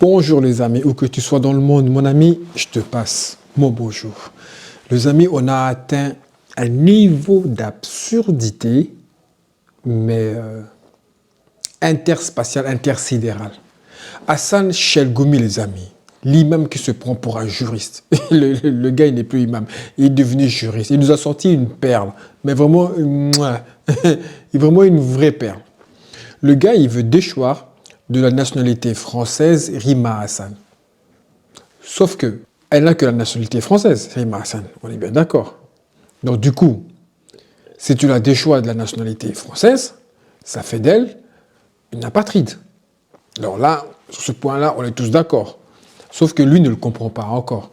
Bonjour les amis, où que tu sois dans le monde, mon ami, je te passe mon bonjour. Les amis, on a atteint un niveau d'absurdité, mais interspatial, intersidéral. Hassan Chelgoumi, les amis, l'imam qui se prend pour un juriste. Le gars, il n'est plus imam, il est devenu juriste. Il nous a sorti une perle, mais vraiment, vraiment une vraie perle. Le gars, il veut déchoir de la nationalité française Rima Hassan. Sauf que elle n'a que la nationalité française, Rima Hassan. On est bien d'accord. Donc du coup, si tu la déchois de la nationalité française, ça fait d'elle une apatride. Alors là, sur ce point-là, on est tous d'accord. Sauf que lui ne le comprend pas encore.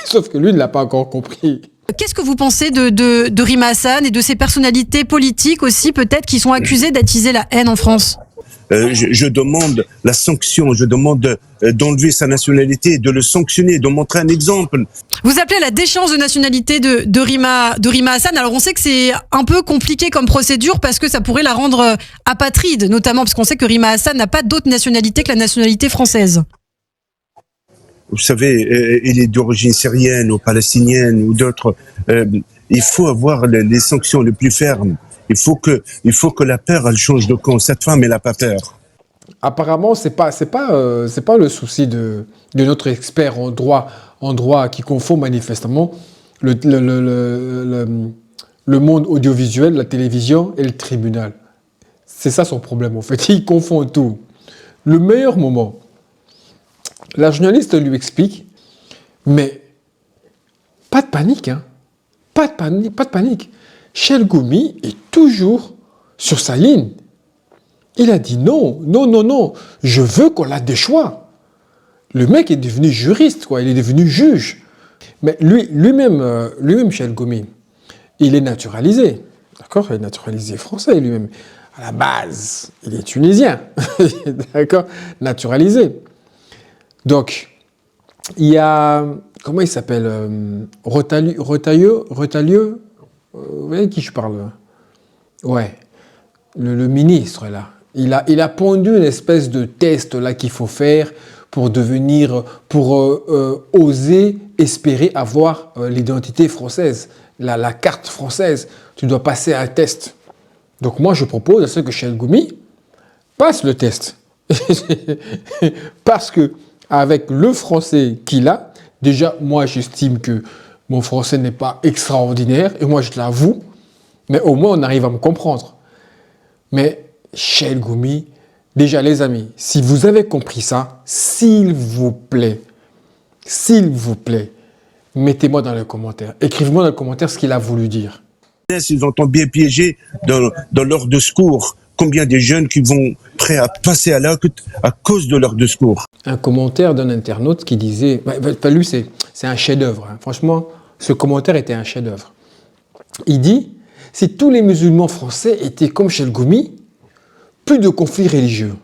Sauf que lui ne l'a pas encore compris. Qu'est-ce que vous pensez de Rima Hassan et de ces personnalités politiques aussi, peut-être, qui sont accusées d'attiser la haine en France ? Je demande la sanction, je demande d'enlever sa nationalité, de le sanctionner, de montrer un exemple. Vous appelez à la déchéance de nationalité de Rima Hassan. Alors on sait que c'est un peu compliqué comme procédure parce que ça pourrait la rendre apatride, notamment parce qu'on sait que Rima Hassan n'a pas d'autre nationalité que la nationalité française. Vous savez, il est d'origine syrienne ou palestinienne ou d'autres. Il faut avoir les sanctions les plus fermes. Il faut que la peur, elle change de camp. Cette femme, elle n'a pas peur. Apparemment, c'est pas le souci de notre expert en droit qui confond manifestement le monde audiovisuel, la télévision et le tribunal. C'est ça son problème en fait. Il confond tout. Le meilleur moment, la journaliste lui explique, mais pas de panique, hein. Pas de panique. Chelgoumi est toujours sur sa ligne. Il a dit non, je veux qu'on la déchoie. Le mec est devenu juriste, quoi. Il est devenu juge. Mais lui-même, Chelgoumi, il est naturalisé. D'accord ? Il est naturalisé français lui-même. À la base, il est tunisien. D'accord ? Naturalisé. Donc, il y a, comment il s'appelle ? Retailleau. Vous voyez qui je parle? Ouais, le ministre là. Il a pondu une espèce de test là qu'il faut faire pour oser espérer avoir l'identité française, la carte française. Tu dois passer un test. Donc moi je propose à ce que Chelgoumi passe le test. Parce que avec le français qu'il a, déjà moi j'estime que mon français n'est pas extraordinaire, et moi je l'avoue, mais au moins on arrive à me comprendre. Mais Chelgoumi, déjà les amis, si vous avez compris ça, s'il vous plaît, mettez-moi dans les commentaires, écrivez-moi dans les commentaires ce qu'il a voulu dire. Ils ont bien piégé dans leur discours. Combien de jeunes qui vont prêts à passer à l'acte à cause de leur discours. Un commentaire d'un internaute qui disait, lui c'est un chef-d'œuvre, hein. Franchement, ce commentaire était un chef-d'œuvre. Il dit, si tous les musulmans français étaient comme Chelgoumi, plus de conflits religieux.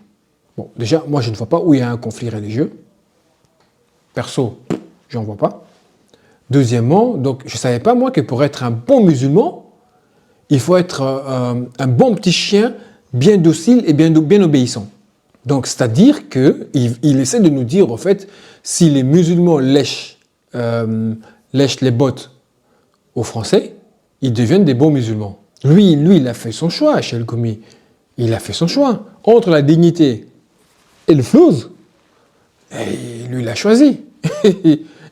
Bon, déjà, moi je ne vois pas où il y a un conflit religieux. Perso, j'en vois pas. Deuxièmement, donc je ne savais pas moi que pour être un bon musulman, il faut être un bon petit chien, bien docile et bien obéissant. Donc, c'est-à-dire qu'il essaie de nous dire, en fait, si les musulmans lèchent les bottes aux Français, ils deviennent des bons musulmans. Lui, il a fait son choix, Chelgoumi. Il a fait son choix. Entre la dignité et le flouze, et lui, il a choisi.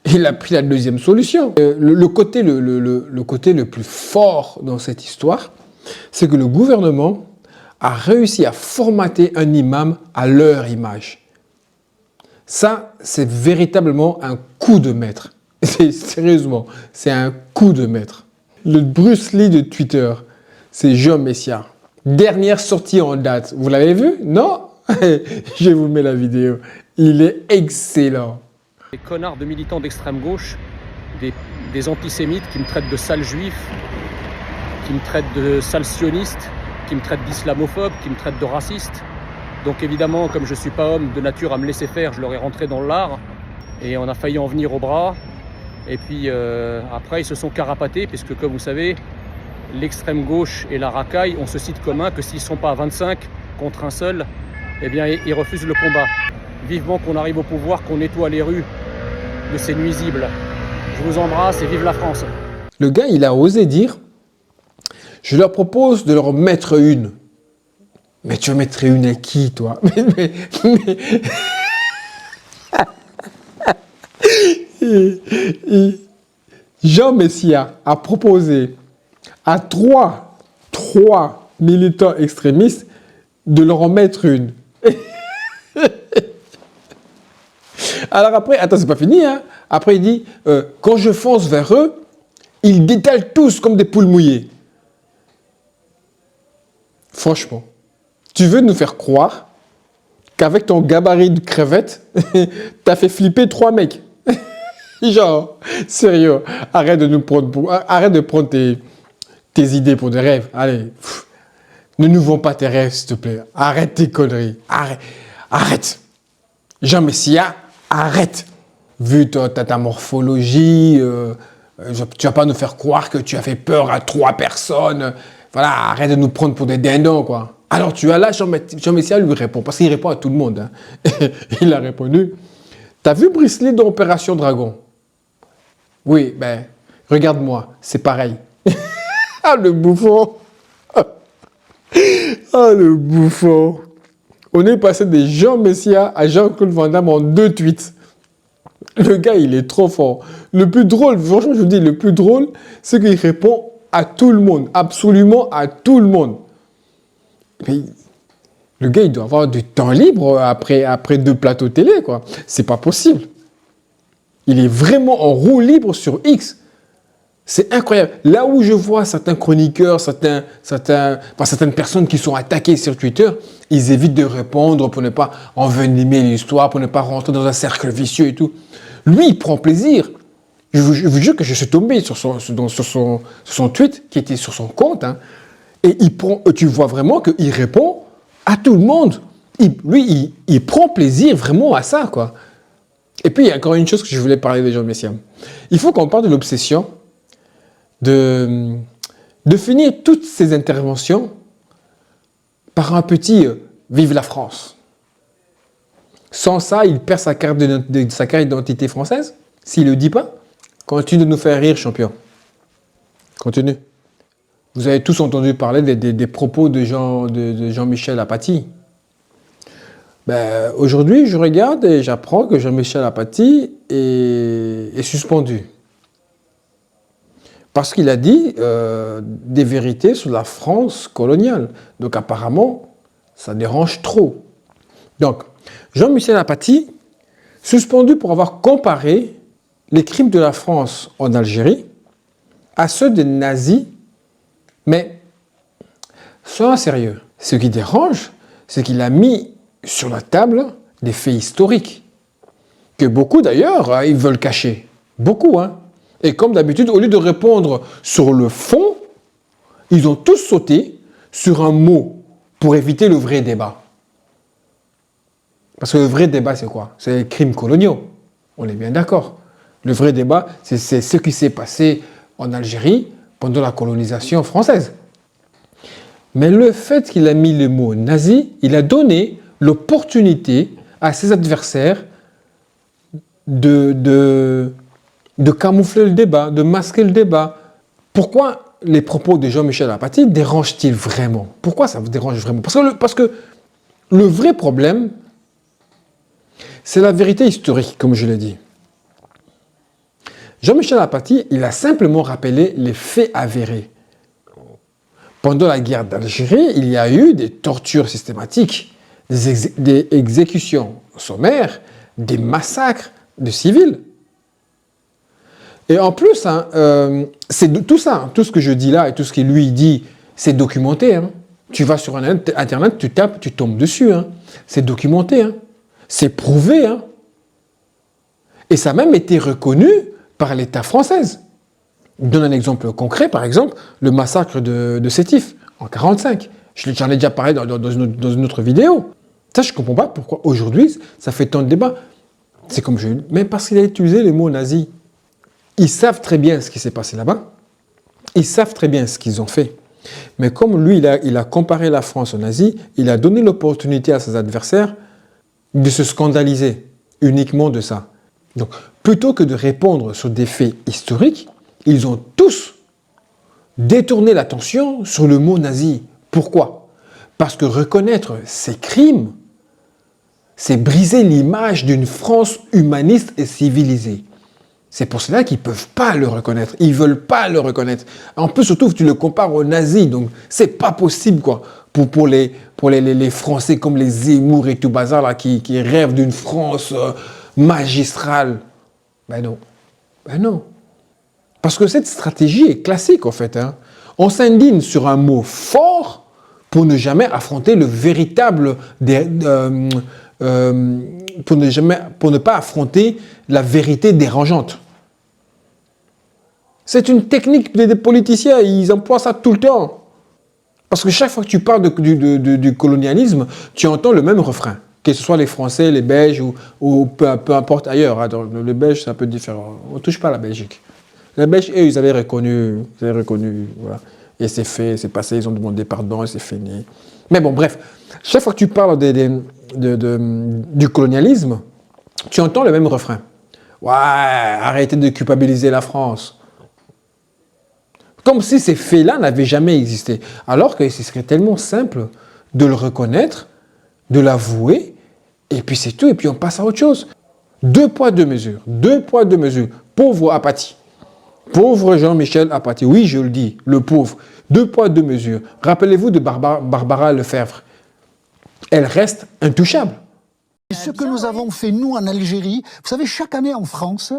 Il a pris la deuxième solution. Le côté le plus fort dans cette histoire, c'est que le gouvernement a réussi à formater un imam à leur image. Ça, c'est véritablement un coup de maître. Sérieusement, c'est un coup de maître. Le Bruce Lee de Twitter, c'est Jean Messia. Dernière sortie en date. Vous l'avez vu? Non? Je vous mets la vidéo. Il est excellent. Des connards de militants d'extrême gauche, des antisémites qui me traitent de sale juif, qui me traitent de sale sioniste, qui me traitent d'islamophobe, qui me traitent de raciste. Donc évidemment, comme je ne suis pas homme de nature à me laisser faire, je leur ai rentré dans le lard et on a failli en venir au bras. Et puis après, ils se sont carapatés, puisque comme vous savez, l'extrême gauche et la racaille ont ce site commun que s'ils ne sont pas à 25 contre un seul, eh bien ils refusent le combat. Vivement qu'on arrive au pouvoir, qu'on nettoie les rues de ces nuisibles. Je vous embrasse et vive la France. Le gars, il a osé dire, je leur propose de leur mettre une. Mais tu vas mettre une à qui, toi? Jean Messia a proposé à trois militants extrémistes de leur en mettre une. Alors après, attends, c'est pas fini, hein. Après, il dit, quand je fonce vers eux, ils détalent tous comme des poules mouillées. Franchement, tu veux nous faire croire qu'avec ton gabarit de crevette, t'as fait flipper 3 mecs. Genre, sérieux, arrête de prendre tes idées pour des rêves. Allez, ne nous vends pas tes rêves, s'il te plaît. Arrête tes conneries. Arrête. Jean Messia, arrête. Vu ta morphologie, tu vas pas nous faire croire que tu as fait peur à 3 personnes. Voilà, arrête de nous prendre pour des dindons, quoi. Alors tu as là, Jean Messia lui répond, parce qu'il répond à tout le monde. Hein. Il a répondu, t'as vu Bruce Lee dans Opération Dragon? Oui, ben, regarde-moi, c'est pareil. Ah, le bouffon. Ah, le bouffon. On est passé de Jean Messia à Jean-Claude Van Damme en 2 tweets. Le gars, il est trop fort. Le plus drôle, franchement, je vous dis, le plus drôle, c'est qu'il répond à tout le monde, absolument à tout le monde. Mais le gars, il doit avoir du temps libre après 2 plateaux télé, quoi. C'est pas possible. Il est vraiment en roue libre sur X. C'est incroyable. Là où je vois certains chroniqueurs, certaines personnes qui sont attaquées sur Twitter, ils évitent de répondre pour ne pas envenimer l'histoire, pour ne pas rentrer dans un cercle vicieux et tout. Lui, il prend plaisir. Je vous jure que je suis tombé sur son tweet qui était sur son compte. Hein, et tu vois vraiment qu'il répond à tout le monde. Il prend plaisir vraiment à ça, quoi. Et puis, il y a encore une chose que je voulais parler de Jean Messia. Il faut qu'on parle de l'obsession de finir toutes ces interventions par un petit Vive la France. Sans ça, il perd sa carte d'identité française, s'il ne le dit pas. Continue de nous faire rire, champion. Continue. Vous avez tous entendu parler des propos de Jean-Michel Apathy. Ben, aujourd'hui, je regarde et j'apprends que Jean-Michel Apathy est suspendu. Parce qu'il a dit des vérités sur la France coloniale. Donc apparemment, ça dérange trop. Donc, Jean-Michel Apathy, suspendu pour avoir comparé les crimes de la France en Algérie à ceux des nazis, mais soyons sérieux. Ce qui dérange, c'est qu'il a mis sur la table des faits historiques, que beaucoup d'ailleurs, ils veulent cacher. Beaucoup, hein. Et comme d'habitude, au lieu de répondre sur le fond, ils ont tous sauté sur un mot pour éviter le vrai débat. Parce que le vrai débat, c'est quoi? C'est les crimes coloniaux. On est bien d'accord. Le vrai débat, c'est ce qui s'est passé en Algérie pendant la colonisation française. Mais le fait qu'il a mis le mot nazi, il a donné l'opportunité à ses adversaires de camoufler le débat, de masquer le débat. Pourquoi les propos de Jean-Michel Apathy dérangent-ils vraiment? Pourquoi ça vous dérange vraiment? Parce que le vrai problème, c'est la vérité historique, comme je l'ai dit. Jean-Michel Apathy, il a simplement rappelé les faits avérés. Pendant la guerre d'Algérie, il y a eu des tortures systématiques, des exécutions sommaires, des massacres de civils. Et en plus, hein, c'est tout ça, hein, tout ce que je dis là et tout ce qu'il lui dit, c'est documenté. Hein. Tu vas sur Internet, tu tapes, tu tombes dessus. Hein. C'est documenté. Hein. C'est prouvé. Hein. Et ça a même été reconnu par l'État français. Je donne un exemple concret, par exemple, le massacre de Sétif en 1945. J'en ai déjà parlé dans une autre vidéo. Ça, je ne comprends pas pourquoi aujourd'hui, ça fait tant de débats. C'est comme mais parce qu'il a utilisé les mots nazis. Ils savent très bien ce qui s'est passé là-bas. Ils savent très bien ce qu'ils ont fait. Mais comme lui, il a comparé la France aux nazis, il a donné l'opportunité à ses adversaires de se scandaliser uniquement de ça. Donc, plutôt que de répondre sur des faits historiques, ils ont tous détourné l'attention sur le mot nazi. Pourquoi? Parce que reconnaître ces crimes, c'est briser l'image d'une France humaniste et civilisée. C'est pour cela qu'ils ne peuvent pas le reconnaître. Ils ne veulent pas le reconnaître. En plus, surtout, tu le compares aux nazis. Donc, c'est pas possible, quoi. Pour les Français comme les Zemmour et tout bazar, là, qui rêvent d'une France magistrale. Ben non. Ben non. Parce que cette stratégie est classique, en fait. Hein. On s'indigne sur un mot fort pour ne jamais affronter le véritable... pour ne pas affronter la vérité dérangeante. C'est une technique des politiciens, ils emploient ça tout le temps. Parce que chaque fois que tu parles du colonialisme, tu entends le même refrain. Que ce soit les Français, les Belges ou peu importe ailleurs. Hein. Le Belge, c'est un peu différent. On ne touche pas à la Belgique. Les Belges, eux, ils avaient reconnu voilà. Et c'est fait, c'est passé, ils ont demandé pardon et c'est fini. Mais bon, bref, chaque fois que tu parles du colonialisme, tu entends le même refrain. Ouais, arrêtez de culpabiliser la France. Comme si ces faits-là n'avaient jamais existé. Alors que ce serait tellement simple de le reconnaître, de l'avouer, et puis c'est tout, et puis on passe à autre chose. 2 poids, 2 mesures. 2 poids, 2 mesures. Pauvre Apathy. Pauvre Jean-Michel Apathy. Oui, je le dis, le pauvre. 2 poids, 2 mesures. Rappelez-vous de Barbara Lefebvre. Elle reste intouchable. Ce que nous avons fait, nous, en Algérie, vous savez, chaque année en France,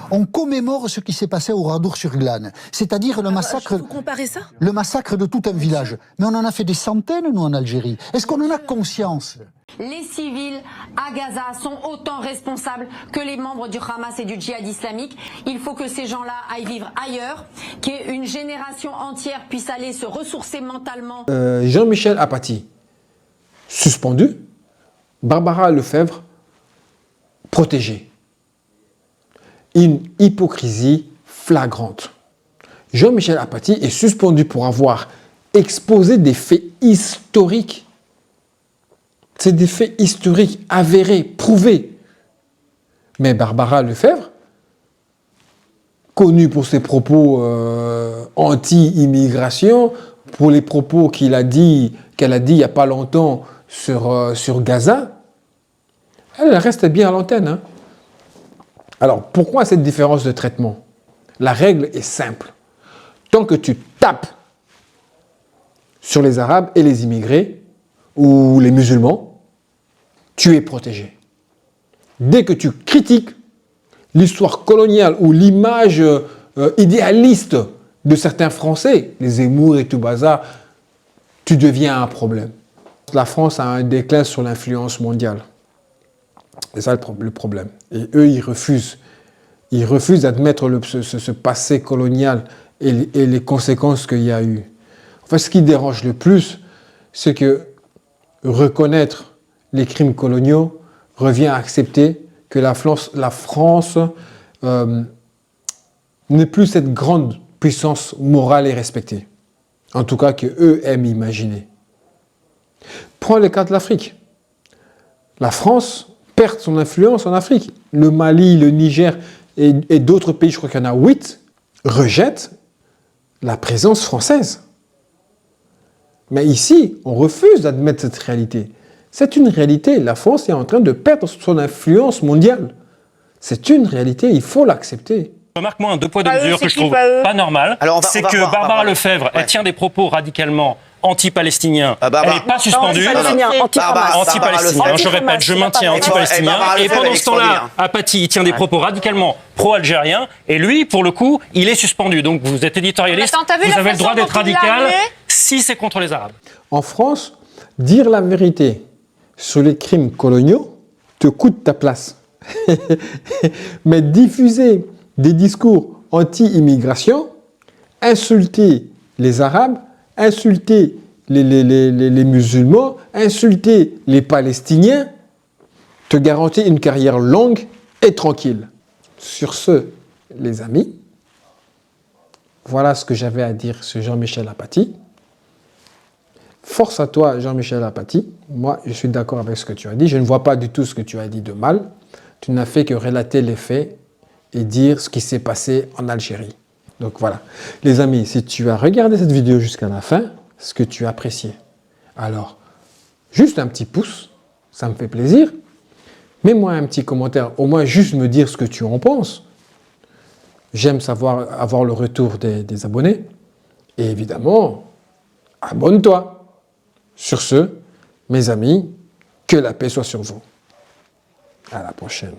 on commémore ce qui s'est passé au Radour-sur-Glane. C'est-à-dire le massacre... Vous comparez ça? Le massacre de tout un village. Mais on en a fait des centaines, nous, en Algérie. Est-ce qu'on en a conscience? Les civils à Gaza sont autant responsables que les membres du Hamas et du djihad islamique. Il faut que ces gens-là aillent vivre ailleurs, qu'une génération entière puisse aller se ressourcer mentalement. Jean-Michel Apathy, suspendu. Barbara Lefebvre, protégée. Une hypocrisie flagrante. Jean-Michel Apathy est suspendu pour avoir exposé des faits historiques. C'est des faits historiques, avérés, prouvés. Mais Barbara Lefebvre, connue pour ses propos anti-immigration, pour les propos qu'elle a dit il n'y a pas longtemps sur Gaza, elle reste bien à l'antenne. Hein. Alors, pourquoi cette différence de traitement? La règle est simple. Tant que tu tapes sur les Arabes et les immigrés, ou les musulmans, tu es protégé. Dès que tu critiques l'histoire coloniale ou l'image idéaliste de certains Français, les Zemmour et tout bazar, tu deviens un problème. La France a un déclin sur l'influence mondiale. C'est ça le problème. Et eux, ils refusent. Ils refusent d'admettre ce passé colonial et les conséquences qu'il y a eu. En fait, ce qui dérange le plus, c'est que reconnaître les crimes coloniaux revient à accepter que la France n'est plus cette grande puissance morale et respectée. En tout cas, qu'eux aiment imaginer. Prends le cas de l'Afrique. La France perd son influence en Afrique. Le Mali, le Niger et d'autres pays, je crois qu'il y en a 8, rejettent la présence française. Mais ici, on refuse d'admettre cette réalité. C'est une réalité. La France est en train de perdre son influence mondiale. C'est une réalité, il faut l'accepter. Remarque, moi, un 2 poids 2 mesures que je trouve pas normal, c'est que Barbara Lefebvre, elle tient des propos radicalement anti-palestiniens. Elle n'est pas suspendue. Anti-palestinien, je répète, je maintiens anti-palestinien. Et pendant ce temps-là, Apathy, il tient des propos radicalement pro-algériens. Et lui, pour le coup, il est suspendu. Donc vous êtes éditorialiste, vous avez le droit d'être radical si c'est contre les Arabes. En France, dire la vérité sur les crimes coloniaux te coûte ta place. Mais diffuser des discours anti-immigration, insulter les Arabes, insulter les musulmans, insulter les Palestiniens, te garantit une carrière longue et tranquille. Sur ce, les amis, voilà ce que j'avais à dire sur Jean-Michel Apathy. force à toi, Jean-Michel Apathy. Moi, je suis d'accord avec ce que tu as dit. Je ne vois pas du tout ce que tu as dit de mal. Tu n'as fait que relater les faits et dire ce qui s'est passé en Algérie. Donc voilà. Les amis, si tu as regardé cette vidéo jusqu'à la fin, ce que tu as apprécié, alors, juste un petit pouce, ça me fait plaisir. Mets-moi un petit commentaire, au moins juste me dire ce que tu en penses. J'aime savoir avoir le retour des abonnés. Et évidemment, abonne-toi. Sur ce, mes amis, que la paix soit sur vous. À la prochaine.